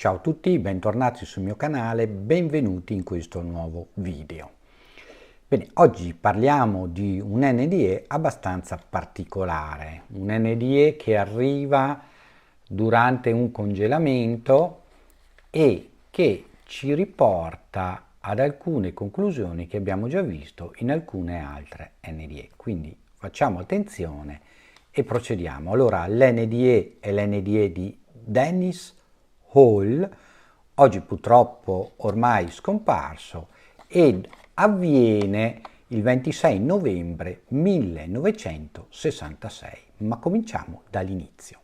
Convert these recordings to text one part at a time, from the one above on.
Ciao a tutti, bentornati sul mio canale, benvenuti in questo nuovo video. Bene, oggi parliamo di un NDE abbastanza particolare, un NDE che arriva durante un congelamento e che ci riporta ad alcune conclusioni che abbiamo già visto in alcune altre NDE. Quindi facciamo attenzione e procediamo. Allora, l'NDE è l'NDE di Dennis Hall, oggi purtroppo ormai scomparso, ed avviene il 26 novembre 1966, ma cominciamo dall'inizio.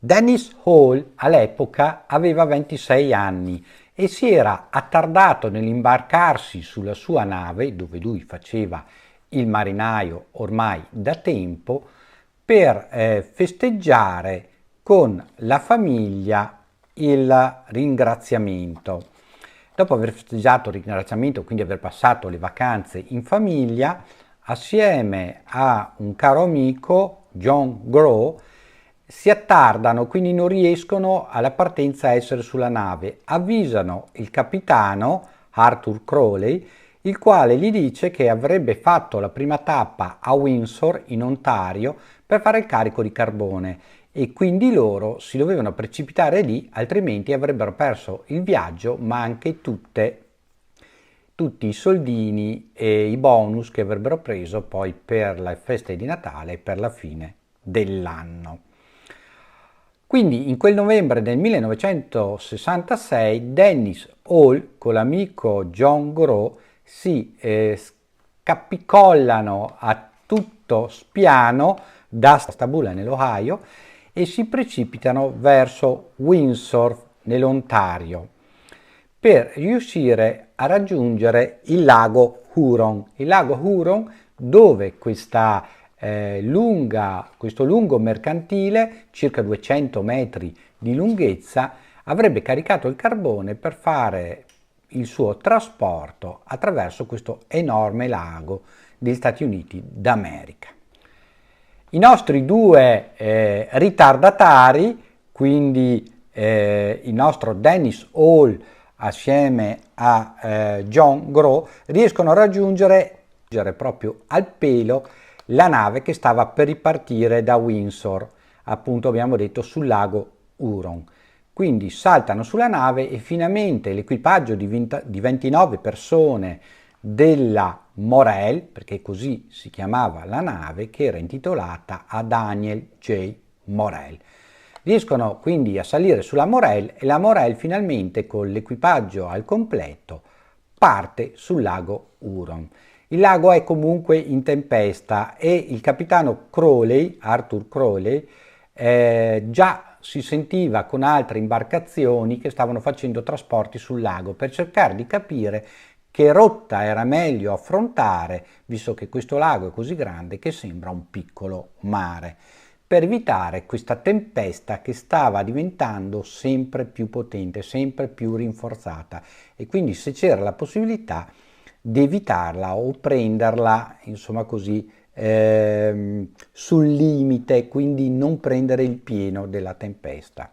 Dennis Hall all'epoca aveva 26 anni e si era attardato nell'imbarcarsi sulla sua nave, dove lui faceva il marinaio ormai da tempo, per festeggiare con la famiglia il ringraziamento. Dopo aver festeggiato il ringraziamento, quindi aver passato le vacanze in famiglia, assieme a un caro amico, John Grow, si attardano, quindi non riescono alla partenza a essere sulla nave. Avvisano il capitano Arthur Crowley, il quale gli dice che avrebbe fatto la prima tappa a Windsor, in Ontario, per fare il carico di carbone e quindi loro si dovevano precipitare lì, altrimenti avrebbero perso il viaggio, ma anche tutti i soldini e i bonus che avrebbero preso poi per le feste di Natale e per la fine dell'anno. Quindi in quel novembre del 1966 Dennis Hall con l'amico John Grow si scappicollano a tutto spiano da Stabula nell'Ohio e si precipitano verso Windsor nell'Ontario per riuscire a raggiungere il lago Huron. Il lago Huron, dove questo lungo mercantile, circa 200 metri di lunghezza, avrebbe caricato il carbone per fare il suo trasporto attraverso questo enorme lago degli Stati Uniti d'America. I nostri due ritardatari, quindi il nostro Dennis Hall assieme a John Grow, riescono a raggiungere proprio al pelo la nave che stava per ripartire da Windsor, appunto abbiamo detto sul lago Huron. Quindi saltano sulla nave e finalmente l'equipaggio di 29 persone della Morel, perché così si chiamava la nave, che era intitolata a Daniel J. Morel. Riescono quindi a salire sulla Morel e la Morel finalmente con l'equipaggio al completo parte sul lago Huron. Il lago è comunque in tempesta e il capitano Crowley, Arthur Crowley, già si sentiva con altre imbarcazioni che stavano facendo trasporti sul lago per cercare di capire che rotta era meglio affrontare, visto che questo lago è così grande che sembra un piccolo mare, per evitare questa tempesta che stava diventando sempre più potente, sempre più rinforzata, e quindi se c'era la possibilità di evitarla o prenderla, insomma così, sul limite, quindi non prendere il pieno della tempesta.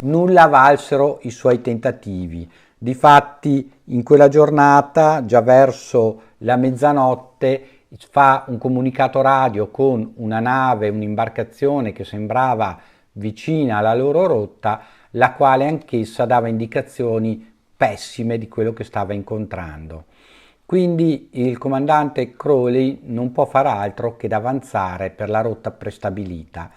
Nulla valsero i suoi tentativi. Difatti in quella giornata, già verso la mezzanotte, fa un comunicato radio con una nave, un'imbarcazione che sembrava vicina alla loro rotta, la quale anch'essa dava indicazioni pessime di quello che stava incontrando. Quindi il comandante Crowley non può far altro che avanzare per la rotta prestabilita.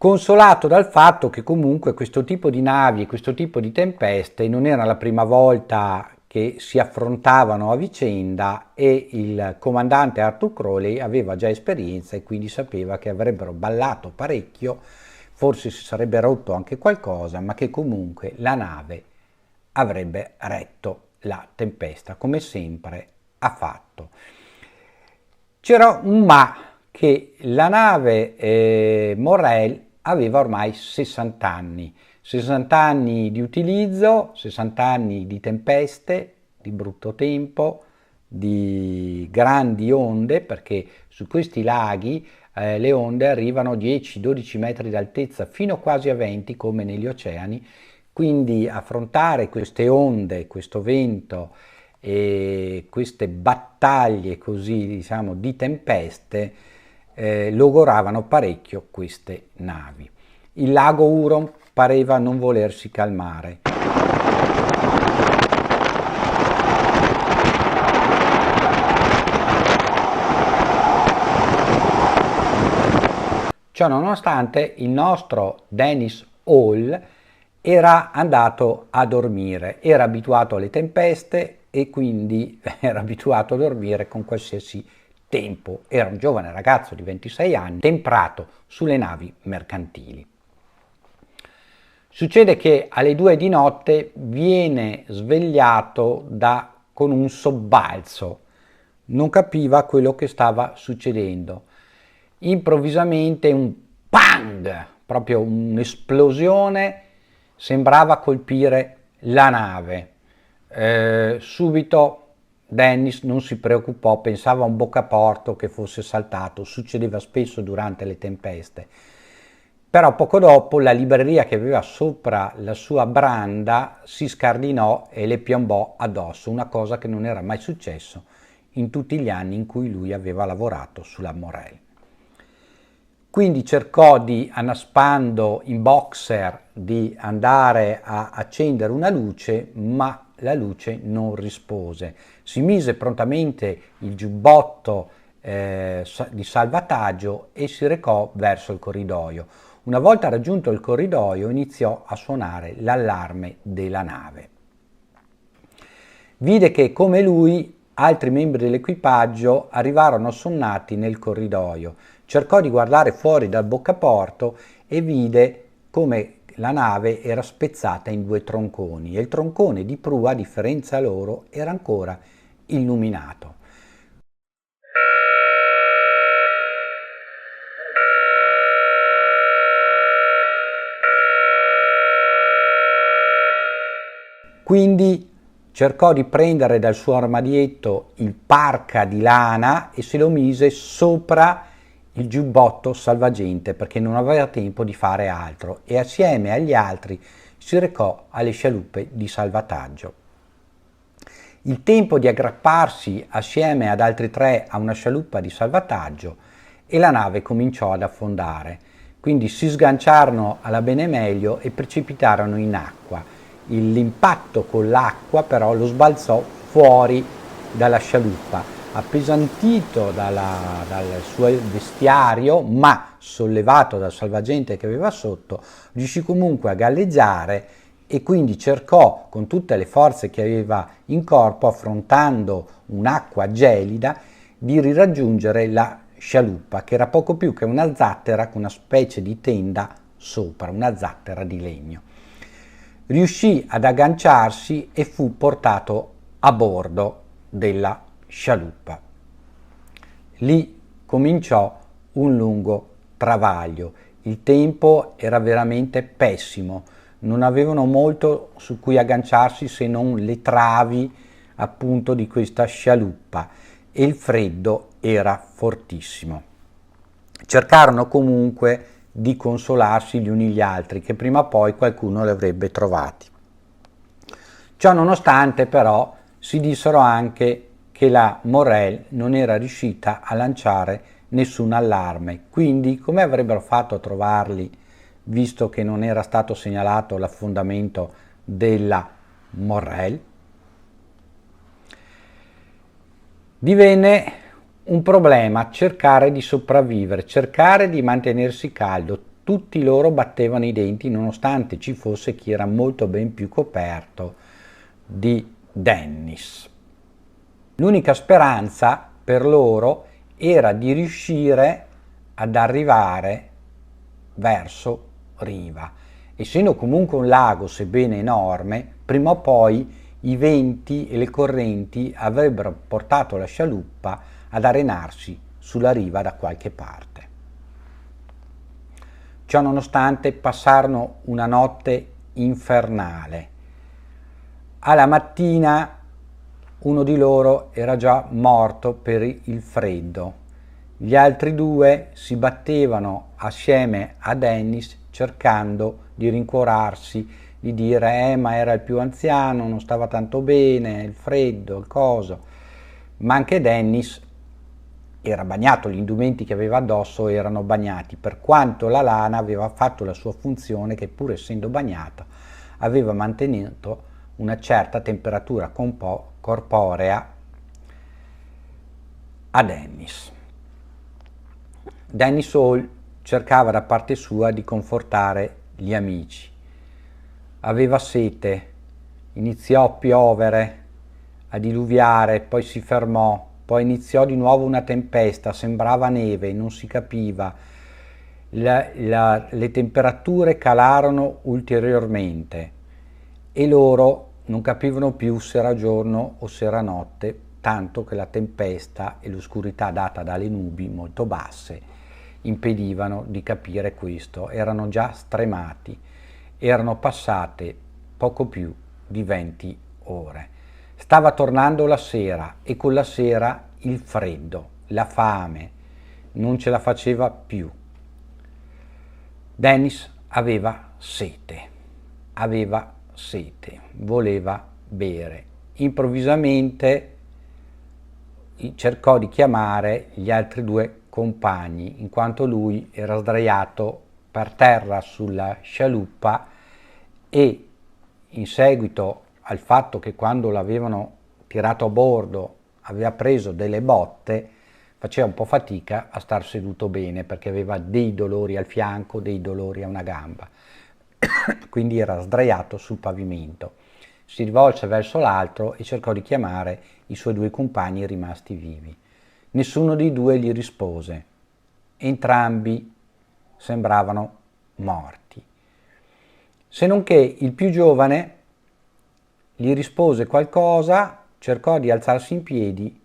Consolato dal fatto che comunque questo tipo di navi e questo tipo di tempeste non era la prima volta che si affrontavano a vicenda e il comandante Arthur Crowley aveva già esperienza e quindi sapeva che avrebbero ballato parecchio forse si sarebbe rotto anche qualcosa, ma che comunque la nave avrebbe retto la tempesta, come sempre ha fatto. C'era un ma, che la nave Morel aveva ormai 60 anni, 60 anni di utilizzo, 60 anni di tempeste, di brutto tempo, di grandi onde, perché su questi laghi le onde arrivano a 10-12 metri d'altezza, fino quasi a 20 come negli oceani, quindi affrontare queste onde, questo vento e queste battaglie così, diciamo, di tempeste logoravano parecchio queste navi. Il lago Huron pareva non volersi calmare. Ciò nonostante, il nostro Dennis Hall era andato a dormire, era abituato alle tempeste e quindi era abituato a dormire con qualsiasi tempo. Era un giovane ragazzo di 26 anni, temprato sulle navi mercantili. Succede che alle 2 di notte viene svegliato con un sobbalzo. Non capiva quello che stava succedendo. Improvvisamente un pang, proprio un'esplosione, sembrava colpire la nave. Subito Dennis non si preoccupò, pensava a un boccaporto che fosse saltato, succedeva spesso durante le tempeste. Però poco dopo la libreria che aveva sopra la sua branda si scardinò e le piombò addosso, una cosa che non era mai successo in tutti gli anni in cui lui aveva lavorato sulla Morel. Quindi cercò annaspando in boxer, di andare a accendere una luce, ma la luce non rispose. Si mise prontamente il giubbotto di salvataggio e si recò verso il corridoio. Una volta raggiunto il corridoio iniziò a suonare l'allarme della nave. Vide che, come lui, altri membri dell'equipaggio arrivarono assonnati nel corridoio. Cercò di guardare fuori dal boccaporto e vide come la nave era spezzata in 2 tronconi e il troncone di prua, a differenza loro, era ancora illuminato. Quindi cercò di prendere dal suo armadietto il parka di lana e se lo mise sopra il giubbotto salvagente perché non aveva tempo di fare altro e assieme agli altri si recò alle scialuppe di salvataggio. Il tempo di aggrapparsi assieme ad altri 3 a una scialuppa di salvataggio e la nave cominciò ad affondare. Quindi si sganciarono alla bene meglio e precipitarono in acqua. L'impatto con l'acqua però lo sbalzò fuori dalla scialuppa, appesantito dal suo vestiario, ma sollevato dal salvagente che aveva sotto, riuscì comunque a galleggiare e quindi cercò con tutte le forze che aveva in corpo, affrontando un'acqua gelida, di riraggiungere la scialuppa, che era poco più che una zattera con una specie di tenda sopra, una zattera di legno. Riuscì ad agganciarsi e fu portato a bordo della scialuppa. Lì cominciò un lungo travaglio. Il tempo era veramente pessimo, non avevano molto su cui agganciarsi se non le travi appunto di questa scialuppa e il freddo era fortissimo. Cercarono comunque di consolarsi gli uni gli altri, che prima o poi qualcuno li avrebbe trovati. Ciò nonostante però si dissero anche che la Morel non era riuscita a lanciare nessun allarme, quindi come avrebbero fatto a trovarli visto che non era stato segnalato l'affondamento della Morel? Divenne un problema cercare di sopravvivere, cercare di mantenersi caldo. Tutti loro battevano i denti nonostante ci fosse chi era molto ben più coperto di Dennis. L'unica speranza per loro era di riuscire ad arrivare verso riva. Essendo comunque un lago, sebbene enorme, prima o poi i venti e le correnti avrebbero portato la scialuppa ad arenarsi sulla riva da qualche parte. Ciò nonostante passarono una notte infernale. Alla mattina uno di loro era già morto per il freddo. Gli altri due si battevano assieme a Dennis cercando di rincuorarsi, di dire ma era il più anziano, non stava tanto bene, il freddo, il coso. Ma anche Dennis era bagnato, gli indumenti che aveva addosso erano bagnati, per quanto la lana aveva fatto la sua funzione, che pur essendo bagnata aveva mantenuto una certa temperatura corporea a Dennis. Dennis Hall cercava da parte sua di confortare gli amici. Aveva sete, iniziò a piovere, a diluviare, poi si fermò, poi iniziò di nuovo una tempesta, sembrava neve, non si capiva. Le temperature calarono ulteriormente e loro non capivano più se era giorno o se era notte, tanto che la tempesta e l'oscurità data dalle nubi molto basse impedivano di capire questo. Erano già stremati, erano passate poco più di 20 ore. Stava tornando la sera e con la sera il freddo, la fame, non ce la faceva più. Dennis aveva sete, voleva bere. Improvvisamente cercò di chiamare gli altri due compagni, in quanto lui era sdraiato per terra sulla scialuppa e in seguito al fatto che quando l'avevano tirato a bordo aveva preso delle botte, faceva un po' fatica a star seduto bene perché aveva dei dolori al fianco, dei dolori a una gamba. Quindi era sdraiato sul pavimento. Si rivolse verso l'altro e cercò di chiamare i suoi due compagni rimasti vivi. Nessuno dei due gli rispose. Entrambi sembravano morti. Se non che il più giovane gli rispose qualcosa, cercò di alzarsi in piedi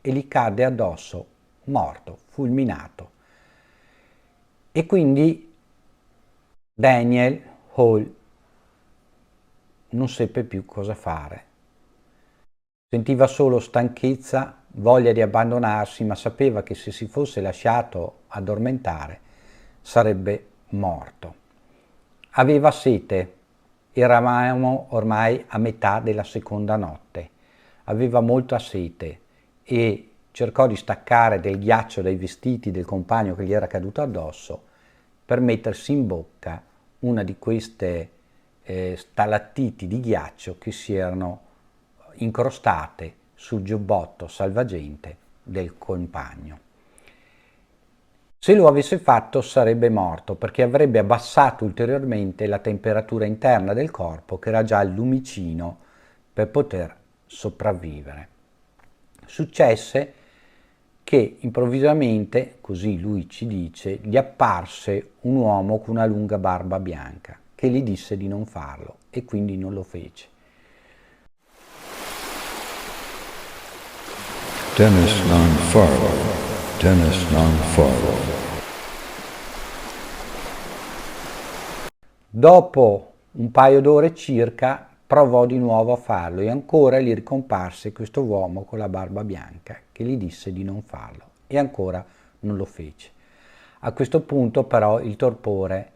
e gli cadde addosso, morto, fulminato. E quindi Daniel Hall non seppe più cosa fare. Sentiva solo stanchezza, voglia di abbandonarsi, ma sapeva che se si fosse lasciato addormentare sarebbe morto. Aveva sete, eravamo ormai a metà della seconda notte, aveva molta sete e cercò di staccare del ghiaccio dai vestiti del compagno che gli era caduto addosso per mettersi in bocca una di queste stalattiti di ghiaccio che si erano incrostate sul giubbotto salvagente del compagno. Se lo avesse fatto sarebbe morto perché avrebbe abbassato ulteriormente la temperatura interna del corpo che era già al lumicino per poter sopravvivere. Successe che improvvisamente, così lui ci dice, gli apparse un uomo con una lunga barba bianca che gli disse di non farlo e quindi non lo fece. Dennis non-Farlow. Dennis non-Farlow. Dopo un paio d'ore circa provò di nuovo a farlo e ancora gli ricomparse questo uomo con la barba bianca che gli disse di non farlo e ancora non lo fece. A questo punto però il torpore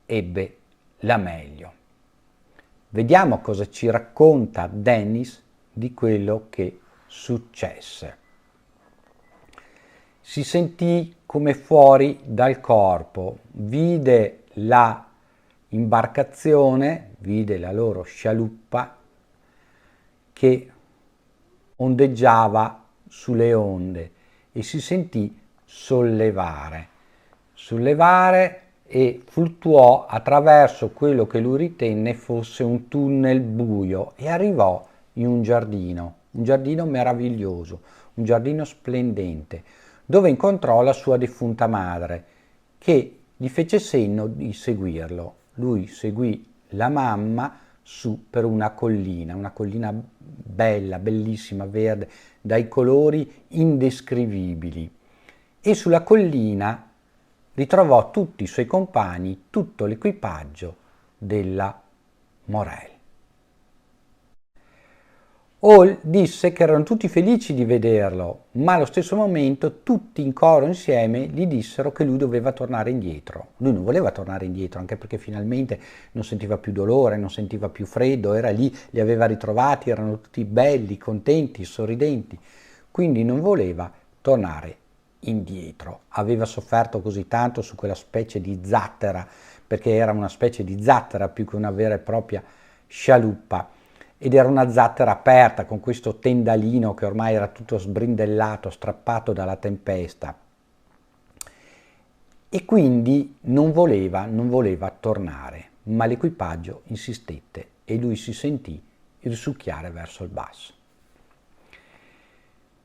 ebbe la meglio. Vediamo cosa ci racconta Dennis di quello che successe. Si sentì come fuori dal corpo, vide la imbarcazione, vide la loro scialuppa che ondeggiava sulle onde e si sentì sollevare e fluttuò attraverso quello che lui ritenne fosse un tunnel buio e arrivò in un giardino meraviglioso, un giardino splendente, dove incontrò la sua defunta madre, che gli fece segno di seguirlo. Lui seguì la mamma su per una collina bella, bellissima, verde, dai colori indescrivibili. E sulla collina ritrovò tutti i suoi compagni, tutto l'equipaggio della Morel. Hall disse che erano tutti felici di vederlo, ma allo stesso momento tutti in coro insieme gli dissero che lui doveva tornare indietro. Lui non voleva tornare indietro, anche perché finalmente non sentiva più dolore, non sentiva più freddo, era lì, li aveva ritrovati, erano tutti belli, contenti, sorridenti, quindi non voleva tornare indietro. Aveva sofferto così tanto su quella specie di zattera, perché era una specie di zattera più che una vera e propria scialuppa, ed era una zattera aperta con questo tendalino che ormai era tutto sbrindellato, strappato dalla tempesta, e quindi non voleva tornare, ma l'equipaggio insistette e lui si sentì risucchiare verso il basso.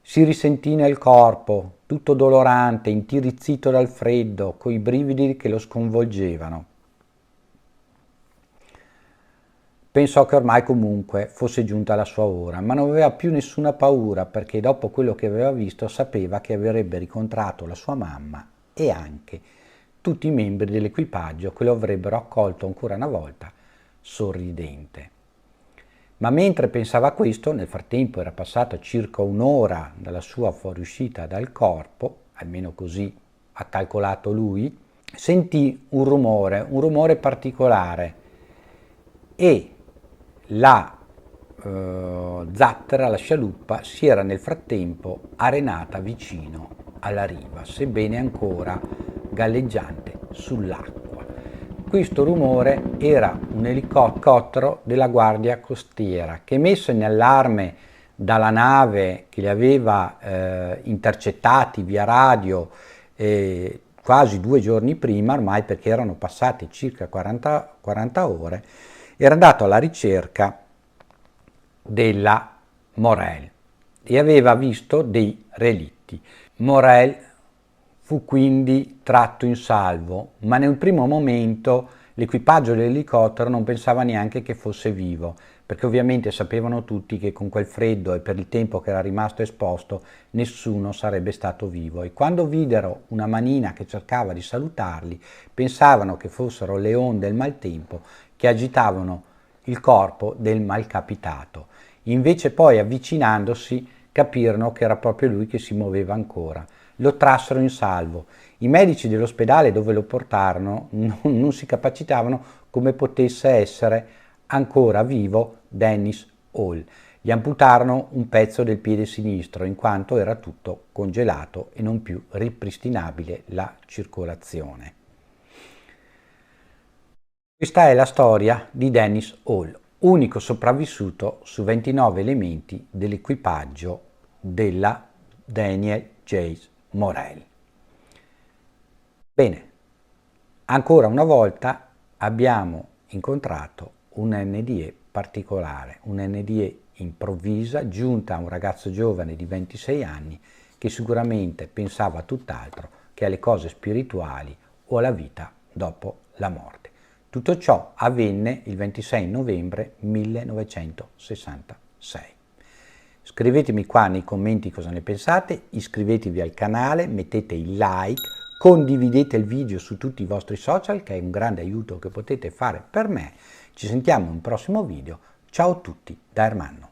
Si risentì nel corpo, tutto dolorante, intirizzito dal freddo, coi brividi che lo sconvolgevano. Pensò che ormai comunque fosse giunta la sua ora, ma non aveva più nessuna paura, perché dopo quello che aveva visto sapeva che avrebbe ricontrato la sua mamma e anche tutti i membri dell'equipaggio che lo avrebbero accolto ancora una volta sorridente. Ma mentre pensava a questo, nel frattempo era passata circa un'ora dalla sua fuoriuscita dal corpo, almeno così ha calcolato lui, sentì un rumore particolare, e la zattera, la scialuppa, si era nel frattempo arenata vicino alla riva, sebbene ancora galleggiante sull'acqua. Questo rumore era un elicottero della Guardia Costiera che, messo in allarme dalla nave che li aveva intercettati via radio quasi 2 giorni prima, ormai perché erano passate circa 40 ore, era andato alla ricerca della Morel e aveva visto dei relitti. Morel fu quindi tratto in salvo, ma nel primo momento l'equipaggio dell'elicottero non pensava neanche che fosse vivo, perché ovviamente sapevano tutti che con quel freddo e per il tempo che era rimasto esposto nessuno sarebbe stato vivo, e quando videro una manina che cercava di salutarli pensavano che fossero le onde del maltempo che agitavano il corpo del malcapitato. Invece poi, avvicinandosi, capirono che era proprio lui che si muoveva ancora. Lo trassero in salvo. I medici dell'ospedale dove lo portarono non si capacitavano come potesse essere ancora vivo Dennis Hall. Gli amputarono un pezzo del piede sinistro, in quanto era tutto congelato e non più ripristinabile la circolazione. Questa è la storia di Dennis Hall, unico sopravvissuto su 29 elementi dell'equipaggio della Daniel J. Morel. Bene, ancora una volta abbiamo incontrato un NDE particolare, un NDE improvvisa, giunta a un ragazzo giovane di 26 anni che sicuramente pensava a tutt'altro che alle cose spirituali o alla vita dopo la morte. Tutto ciò avvenne il 26 novembre 1966. Scrivetemi qua nei commenti cosa ne pensate, iscrivetevi al canale, mettete il like, condividete il video su tutti i vostri social, che è un grande aiuto che potete fare per me. Ci sentiamo in un prossimo video. Ciao a tutti da Ermanno.